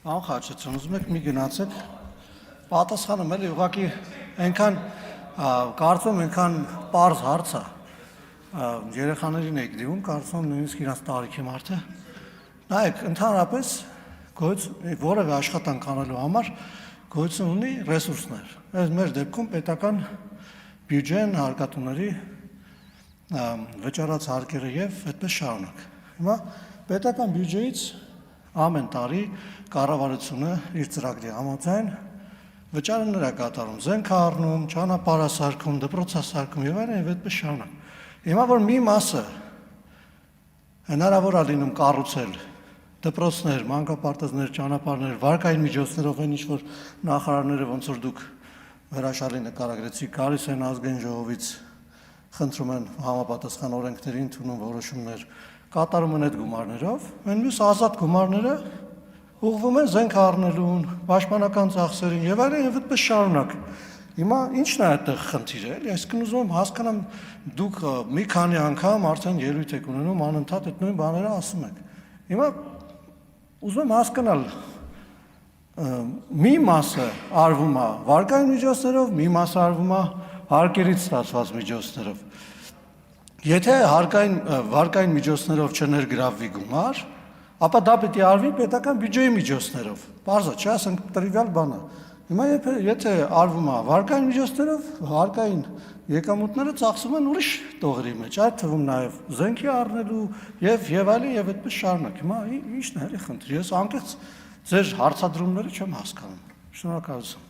Անխաչություն, ուզում եք մի գնացեք, պատասխանում էլի ուղղակի այնքան կարծում այնքան պարզ հարց է, երեխաներին եք դիում, կարծում նույնիսկ իրանց տարիքի մարդը, նայեք, ընդհանրապես որևէ աշխատանք անելու համար գոյություն ունի ռեսուրսներ, այս մեր դեպքում պետական բյուջեն, հարկատուների վճարած հարկերը եւ այդպես շարունակ։ Հիմա պետական բյուջեից ամեն տարի կառավարությունը իր ծրագրի համաձայն վճարումներ է կատարում, զենք է առնում, ճանապարհասարքում, դպրոցասարքում եւ այլն եւ այդպես շարունակ։ Հիմա որ մի մասը հնարավոր է լինում կառուցել դպրոցներ, մանկապարտեզներ, ճանապարհներ, վարկային միջոցներով այն ինչ որ նախարարները ոնց որ դուք հրաշալի նկարագրեցիք, գալիս են ազգային ժողովից խնդրում են համապատասխան օրենքների ընդունում որոշումներ, կատարում են այդ գումարներով, այն մյուս ազատ գումարները ուղղվում են զենք առնելուն, պաշտպանական ծախսերին եւ այլն եւ այդպես շարունակ։ Հիմա ի՞նչն է այդտեղ խնդիրը, էլի, այսինքն ուզում եմ հասկանամ դուք մի քանի անգամ արդեն ելույթ եք ունենում անընդհատ այդ նույն բաները ասում եք։ Հիմա ուզում եմ հասկանալ մի մասը արվում է վարկային միջոցներով, մի մասը արվում է հարկերից ստացված միջոցներով։ Եթե վարկային միջոցներով չներգրավվի գումար, ապա դա պետք է արվի պետական բյուջեի միջոցներով։ Պարզ է, չէ՞, ասենք տրիվիալ բան է։ Հիմա եթե արվում է վարկային միջոցներով, հարկային եկամուտները ծախսվում են ուրիշ տողերի մեջ, այդ թվում նաև զենքի առնելու եւ այլն եւ այդպես շարունակ։ Հիմա ի՞նչն է էլի խնդիրը։ Ես անկեղծ ձեր հարցադրումները չեմ հասկանում։ Շնորհակալություն։